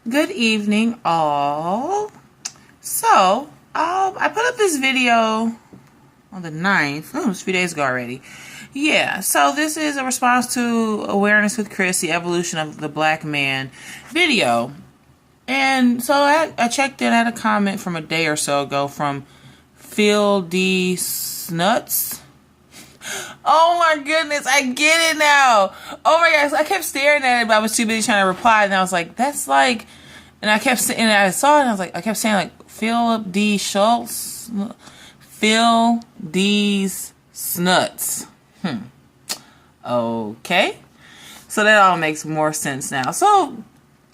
Good evening, all. So, I put up this video on the 9th. Oh, it's a few days ago already. Yeah, so this is a response to Awareness with Chris, the evolution of the black man video. And so I checked in, I had a comment from a day or so ago from Phil D. Snuts. Oh my goodness, I get it now. Oh my gosh, I kept staring at it, but I was too busy trying to reply, and I was like, that's like, and I kept saying, and I saw it, and I was like, I kept saying like, Philip D. Schultz, Phil D's Snuts. Okay. So that all makes more sense now. So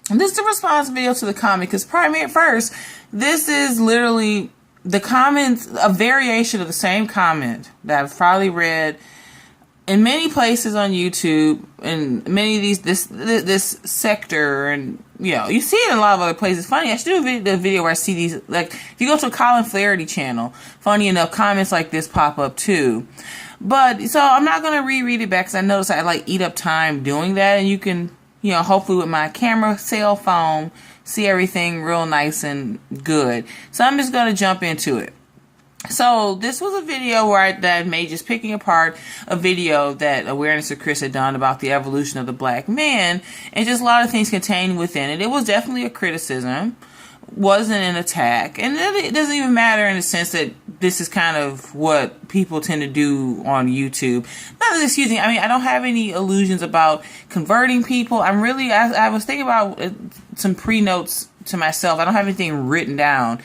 this is the response video to the comment, because at first, this is literally the comments, a variation of the same comment that I've probably read in many places on YouTube, and many of these, this sector, and you see it in a lot of other places. Funny, I should do a video where I see these, like, if you go to a Colin Flaherty channel, funny enough, comments like this pop up too. But, so I'm not going to reread it back, because I notice I like eat up time doing that, and you can, hopefully with my camera, cell phone, see everything real nice and good. So I'm just going to jump into it. So this was a video that I made, just picking apart a video that Awareness of Chris had done about the evolution of the black man, and just a lot of things contained within it. It was definitely a criticism, wasn't an attack, and it doesn't even matter in the sense that this is kind of what people tend to do on YouTube. Not that excuse me, I don't have any illusions about converting people. I was thinking about some pre-notes to myself. I don't have anything written down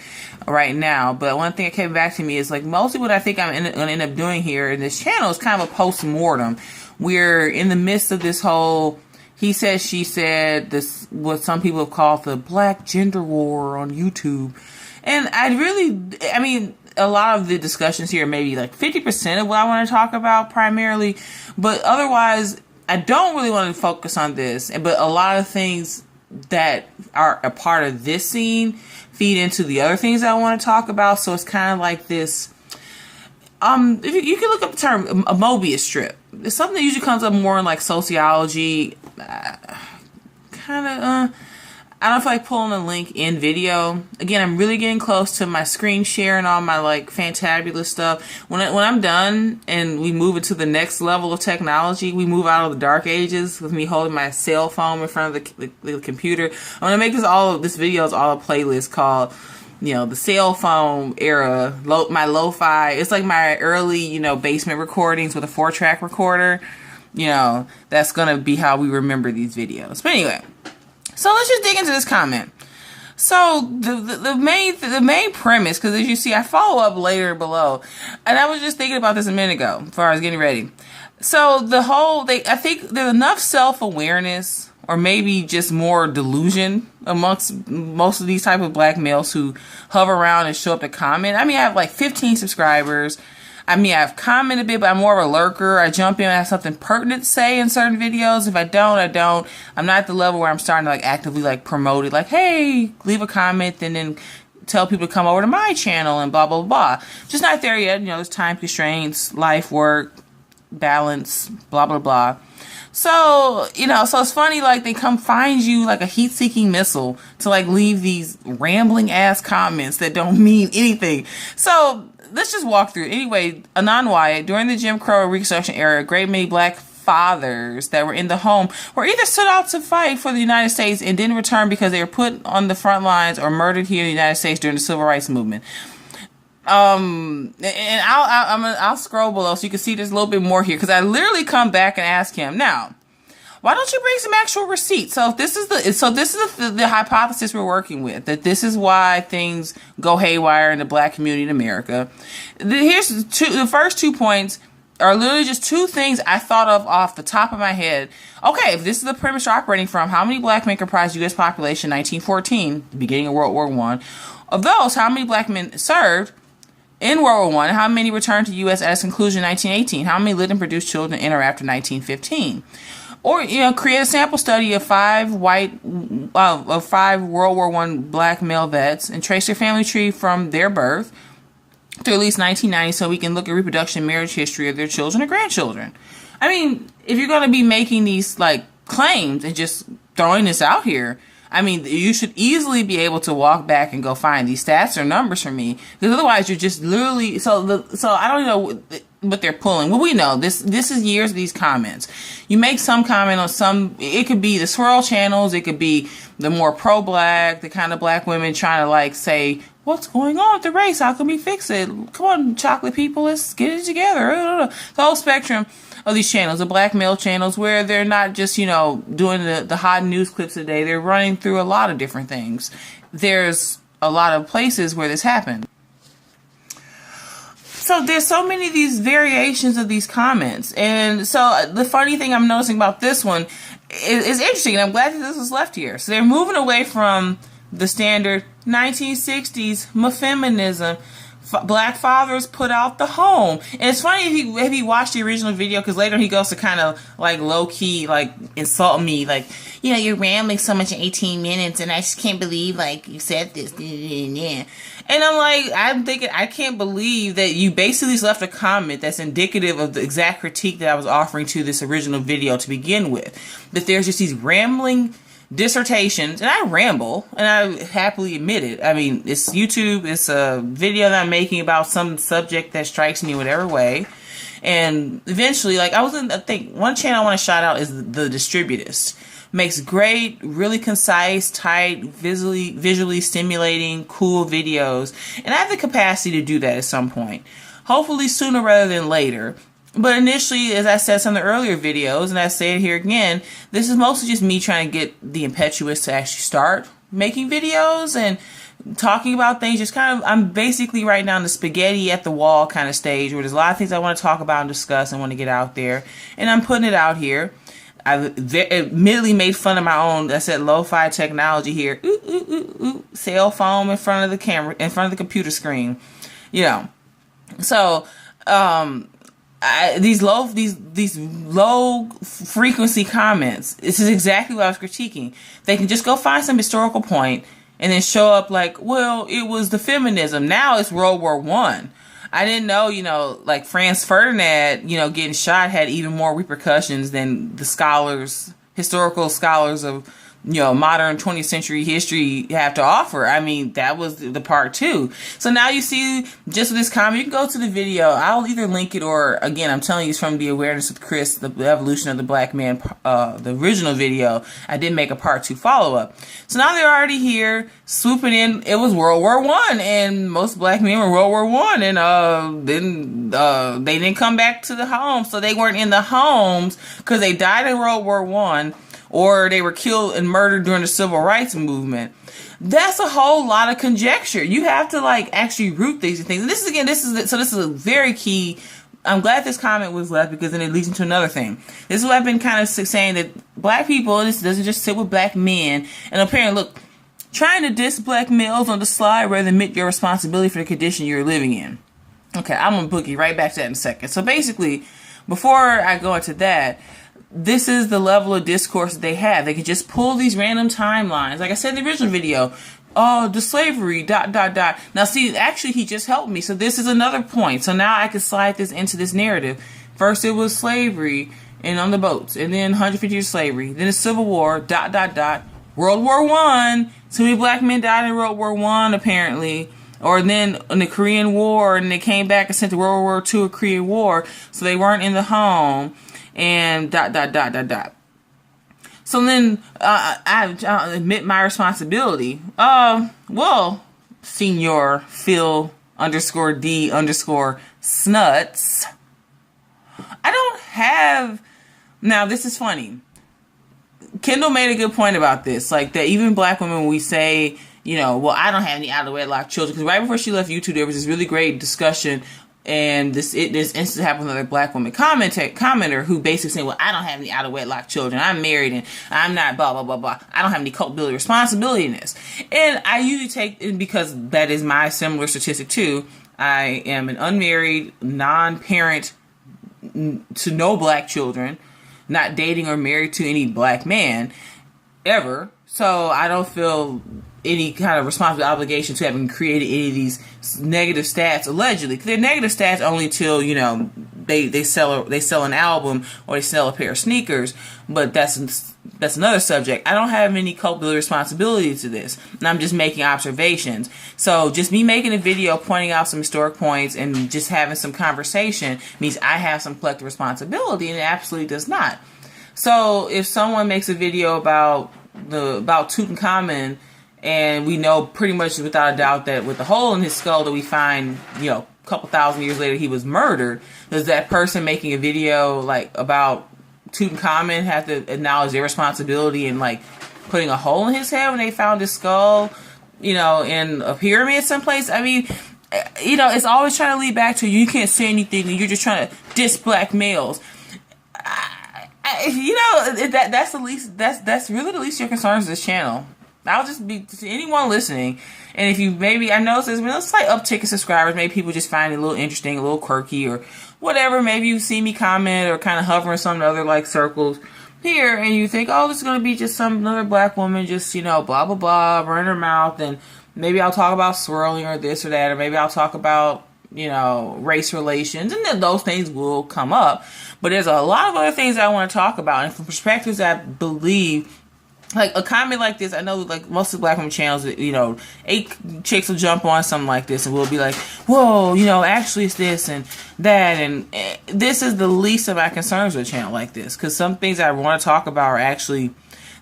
right now, but one thing that came back to me is, like, mostly what I think I'm going to end up doing here in this channel is kind of a post-mortem. We're in the midst of this whole he said, she said, this, what some people have called the black gender war on YouTube. And a lot of the discussions here, maybe like 50% of what I want to talk about primarily, but otherwise, I don't really want to focus on this. But a lot of things that are a part of this scene feed into the other things I want to talk about. So it's kind of like this, if you can look up the term a Mobius strip. It's something that usually comes up more in like sociology. I don't feel like pulling a link in video. Again, I'm really getting close to my screen share and all my like fantabulous stuff. When I'm done and we move into the next level of technology, we move out of the dark ages with me holding my cell phone in front of the computer. I'm gonna make this video is all a playlist called, the cell phone era, my lo-fi. It's like my early, basement recordings with a 4-track recorder. That's gonna be how we remember these videos. But anyway, so let's just dig into this comment. So the main premise, because as you see, I follow up later below, and I was just thinking about this a minute ago before I was getting ready. So I think there's enough self-awareness, or maybe just more delusion amongst most of these type of black males who hover around and show up to comment. I have like 15 subscribers. I've commented a bit, but I'm more of a lurker. I jump in and have something pertinent to say in certain videos. If I don't, I don't. I'm not at the level where I'm starting to like actively like promote it. Like, hey, leave a comment and then tell people to come over to my channel and blah, blah, blah. Just not there yet. There's time constraints, life, work, balance, blah, blah, blah. So, so it's funny, like, they come find you like a heat-seeking missile to, like, leave these rambling-ass comments that don't mean anything. So, let's just walk through. Anyway, Anon Wyatt, during the Jim Crow Reconstruction era, a great many black fathers that were in the home were either stood out to fight for the United States and didn't return because they were put on the front lines or murdered here in the United States during the Civil Rights Movement. And I'll scroll below so you can see there's a little bit more here, because I literally come back and ask him, now, why don't you bring some actual receipts? So this is the hypothesis we're working with, that this is why things go haywire in the black community in America. Here's the first 2 points are literally just 2 things I thought of off the top of my head. Okay, if this is the premise you're operating from, how many black men comprised U.S. population in 1914, the beginning of World War I? Of those, how many black men served in World War I? How many returned to U.S. at its conclusion in 1918? How many lived and produced children in or after 1915? Or, create a sample study of 5 World War I black male vets and trace their family tree from their birth to at least 1990, so we can look at reproduction and marriage history of their children and grandchildren. If you're going to be making these, like, claims and just throwing this out here, I mean, you should easily be able to walk back and go find these stats or numbers for me, because otherwise you're just literally, so I don't know what they're pulling. Well, we know this is years of these comments. You make some comment on some, it could be the swirl channels, it could be the more pro-black, the kind of black women trying to like say, what's going on with the race? How can we fix it? Come on, chocolate people, let's get it together. The whole spectrum of these channels, the black male channels, where they're not just, doing the hot news clips a day. They're running through a lot of different things. There's a lot of places where this happened. So there's so many of these variations of these comments. And so the funny thing I'm noticing about this one is interesting, and I'm glad that this was left here. So they're moving away from the standard 1960s feminism. Black fathers put out the home. And it's funny if he watched the original video, because later he goes to kind of like low key like insult me, like, you're rambling so much in 18 minutes and I just can't believe like you said this. And I'm thinking, I can't believe that you basically just left a comment that's indicative of the exact critique that I was offering to this original video to begin with. That there's just these rambling dissertations, and I ramble, and I happily admit it. I mean, it's YouTube, it's a video that I'm making about some subject that strikes me in whatever way. And eventually, like, I think one channel I want to shout out is the Distributist. Makes great, really concise, tight, visually stimulating, cool videos. And I have the capacity to do that at some point. Hopefully sooner rather than later. But initially, as I said in some of the earlier videos, and I say it here again, this is mostly just me trying to get the impetuous to actually start making videos and talking about things. Just kind of, I'm basically right now in the spaghetti at the wall kind of stage, where there's a lot of things I want to talk about and discuss and want to get out there. And I'm putting it out here. I've admittedly made fun of my own, I said, lo-fi technology here. Cell phone in front of the camera, in front of the computer screen. So, these low frequency comments, this is exactly what I was critiquing. They can just go find some historical point and then show up like, well, it was the feminism. Now it's World War One. I didn't know, like Franz Ferdinand, getting shot had even more repercussions than the historical scholars of, modern 20th century history have to offer. I mean, that was the part two. So now you see, just with this comment, you can go to the video. I'll either link it or, again, I'm telling you, it's from the Awareness with Chris, the evolution of the black man, the original video. I did make a part two follow-up. So now they're already here, swooping in. It was World War One, and most black men were World War One, and then they didn't come back to the home, so they weren't in the homes because they died in World War One. Or they were killed and murdered during the civil rights movement. That's a whole lot of conjecture. You have to actually root these things. And this is a very key. I'm glad this comment was left, because then it leads into another thing. This is what I've been kind of saying, that black people, this doesn't just sit with black men. And apparently, look, trying to diss black males on the slide rather than admit your responsibility for the condition you're living in. Okay, I'm going to boogie right back to that in a second. So basically, before I go into that, this is the level of discourse that they have. They can just pull these random timelines. Like I said in the original video, the slavery, ... Now see, actually he just helped me. So this is another point. So now I can slide this into this narrative. First it was slavery and on the boats. And then 150 years of slavery. Then the Civil War, ... World War One. Too many black men died in World War One, apparently. Or then in the Korean War, and they came back and sent to World War II, a Korean War. So they weren't in the home. And ... So then I admit my responsibility. Well, Senior Phil _D_ Snuts. I don't have. Now this is funny. Kendall made a good point about this, like that even black women, when we say, well, I don't have any out of wedlock children, because right before she left YouTube, there was this really great discussion. And this instance happened with another black woman commenter who basically saying, well, I don't have any out of wedlock children. I'm married and I'm not blah, blah, blah, blah. I don't have any culpability responsibility in this. And I usually take it because that is my similar statistic too. I am an unmarried, non-parent to no black children, not dating or married to any black man ever. So I don't feel any kind of responsible obligation to having created any of these negative stats, allegedly. Because they're negative stats only till, they sell an album or they sell a pair of sneakers. But that's that's another subject. I don't have any culpability responsibility to this, and I'm just making observations. So just me making a video pointing out some historic points and just having some conversation means I have some collective responsibility, and it absolutely does not. So if someone makes a video about Tutankhamun, and we know pretty much without a doubt that with the hole in his skull that we find, a couple thousand years later he was murdered, does that person making a video like about Tutankhamun have to acknowledge their responsibility in like putting a hole in his head when they found his skull, in a pyramid someplace? I mean, it's always trying to lead back to you can't say anything and you're just trying to diss black males. That's the least. That's really the least of your concerns with this channel. I'll just be to anyone listening, and if you maybe I noticed there's been a slight uptick in subscribers. Maybe people just find it a little interesting, a little quirky, or whatever. Maybe you see me comment or kind of hover in some other like circles here, and you think, oh, this is gonna be just another black woman, just blah blah blah, burn her mouth, and maybe I'll talk about swirling or this or that, or maybe I'll talk about race relations, and then those things will come up. But there's a lot of other things I want to talk about, and from perspectives I believe, like a comment like this, I know like most of the black women channels, 8 chicks will jump on something like this, and we'll be like, whoa, actually it's this and that, and this is the least of my concerns with a channel like this, because some things I want to talk about are actually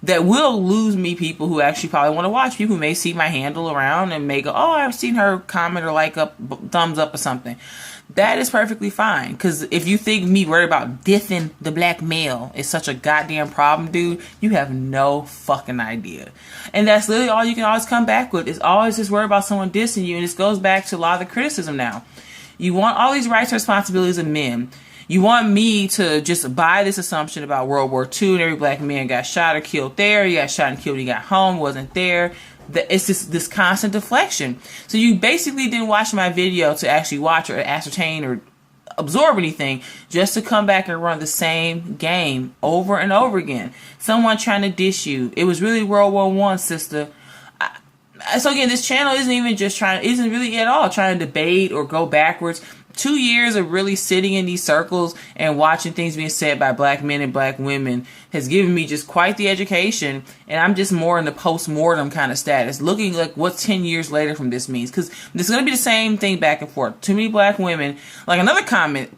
that will lose me people who actually probably want to watch. People who may see my handle around and may go, oh, I've seen her comment or like up, thumbs up or something. That is perfectly fine. Because if you think me worried about dissing the black male is such a goddamn problem, dude, you have no fucking idea. And that's literally all you can always come back with, is always just worry about someone dissing you. And this goes back to a lot of the criticism now. You want all these rights and responsibilities of men. You want me to just buy this assumption about World War II and every black man got shot or killed there. He got shot and killed when he got home, wasn't there. It's just this constant deflection. So you basically didn't watch my video to actually watch or ascertain or absorb anything, just to come back and run the same game over and over again. Someone trying to dish you. It was really World War I, sister. So again, this channel isn't really at all trying to debate or go backwards. 2 years of really sitting in these circles and watching things being said by black men and black women has given me just quite the education, and I'm just more in the post-mortem kind of status, looking like what 10 years later from this means, because this is going to be the same thing back and forth. Too many black women, like another comment,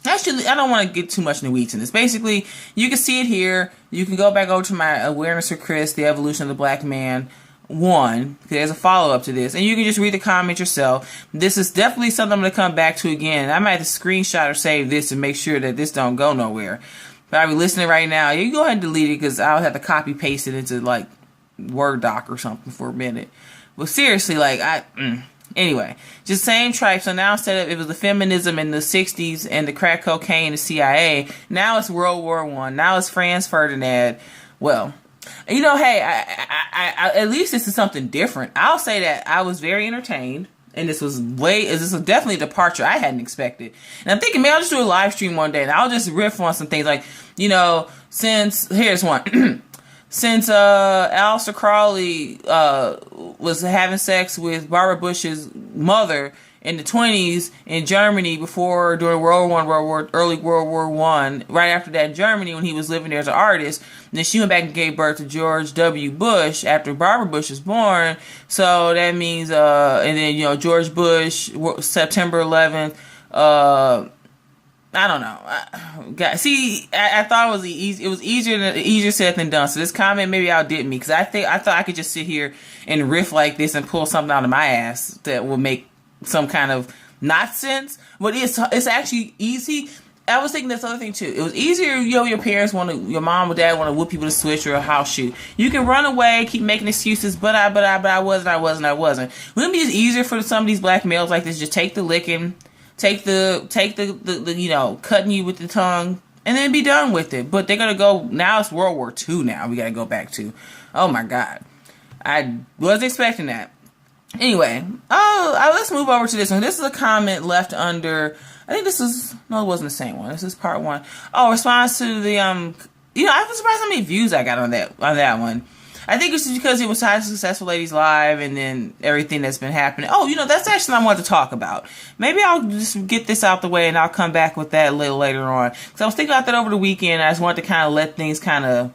actually, I don't want to get too much in the weeds in this. Basically, you can see it here. You can go back over to my Awareness for Chris, The Evolution of the Black Man 1, there's a follow-up to this, and you can just read the comment yourself. This is definitely something I'm going to come back to again. I might have to screenshot or save this to make sure that this don't go nowhere. But I'll be listening right now. You can go ahead and delete it, because I'll have to copy paste it into like Word doc or something for a minute. But seriously, like anyway, just same tripe. So now instead of it was the feminism in the 60s and the crack cocaine, the CIA, now it's World War I. Now it's Franz Ferdinand. Well, hey, I at least this is something different. I'll say that I was very entertained, and this was definitely a departure I hadn't expected. And I'm thinking, maybe I'll just do a live stream one day, and I'll just riff on some things like, here's one. Since Aleister Crowley was having sex with Barbara Bush's mother in the 1920s in Germany during early World War I, right after that in Germany when he was living there as an artist. And then she went back and gave birth to George W. Bush after Barbara Bush was born. So that means, and then, George Bush, September 11th, I don't know. I thought it was easier said than done. So this comment maybe outdid me, because I thought I could just sit here and riff like this and pull something out of my ass that will make some kind of not sense, but it's actually easy. I was thinking this other thing too. It was easier, your parents your mom or dad want to whoop people to switch or a house shoe. You can run away, keep making excuses, but I wasn't. Wouldn't it be easier for some of these black males like this, just take the licking, take the cutting you with the tongue, and then be done with it? But they're gonna go, now it's World War II now we gotta go back to. Oh my God. I wasn't expecting that. Anyway, let's move over to this one. This is a comment left under, I think this is, no, it wasn't the same one. This is part 1. Oh, response to the, I was surprised how many views I got on that one. I think it's just because it was High Successful Ladies Live and then everything that's been happening. Oh, that's actually what I wanted to talk about. Maybe I'll just get this out the way and I'll come back with that a little later on. Because I was thinking about that over the weekend. I just wanted to kind of let things kind of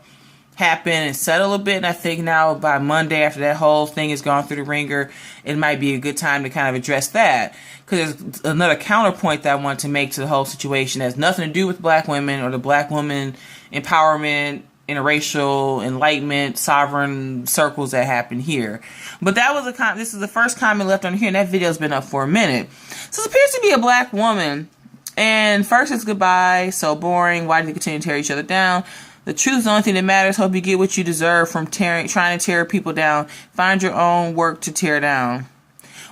happen and settle a bit. And I think now by Monday, after that whole thing has gone through the ringer, it might be a good time to kind of address that. Because there's another counterpoint that I want to make to the whole situation that has nothing to do with black women or the black woman empowerment, interracial enlightenment, sovereign circles that happen here. But that was this is the first comment left on here, and that video's been up for a minute. So it appears to be a black woman. And first it's goodbye, so boring, why do you continue to tear each other down? The truth is the only thing that matters. Hope you get what you deserve from trying to tear people down. Find your own work to tear down.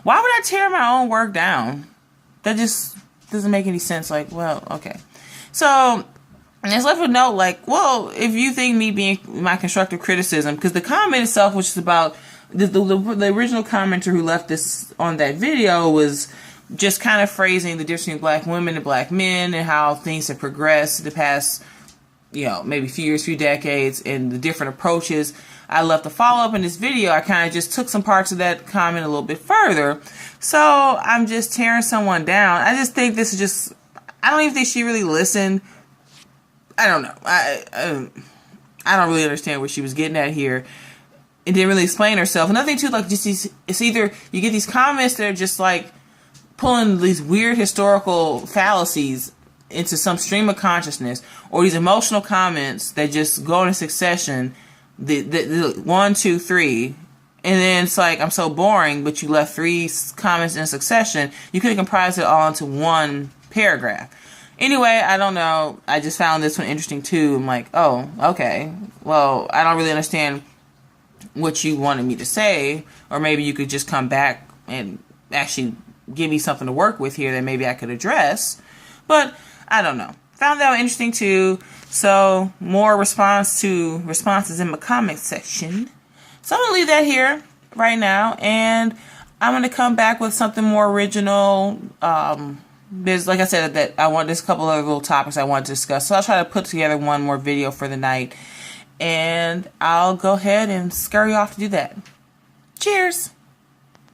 Why would I tear my own work down? That just doesn't make any sense. Like, well, okay. So, and it's left a note like, well, if you think me being my constructive criticism, because the comment itself, which is about the original commenter who left this on that video was just kind of phrasing the difference between black women and black men and how things have progressed the past, maybe few years, few decades, and the different approaches. I left a follow-up in this video. I kind of just took some parts of that comment a little bit further. So I'm just tearing someone down. I just think this is just, I don't even think she really listened. I don't know. I don't really understand what she was getting at here. It didn't really explain herself. Another thing too, like just these, it's either you get these comments that are just like pulling these weird historical fallacies into some stream of consciousness, or these emotional comments that just go in succession, the 1, 2, 3, and then it's like, I'm so boring, but you left 3 comments in succession. You could have comprised it all into one paragraph. Anyway, I don't know. I just found this one interesting too. I'm like, oh, okay. Well, I don't really understand what you wanted me to say, or maybe you could just come back and actually give me something to work with here that maybe I could address. But I don't know. Found that one interesting too. So more responses in my comment section. So I'm going to leave that here right now. And I'm going to come back with something more original. There's, like I said, there's a couple other little topics I want to discuss. So I'll try to put together one more video for the night. And I'll go ahead and scurry off to do that. Cheers!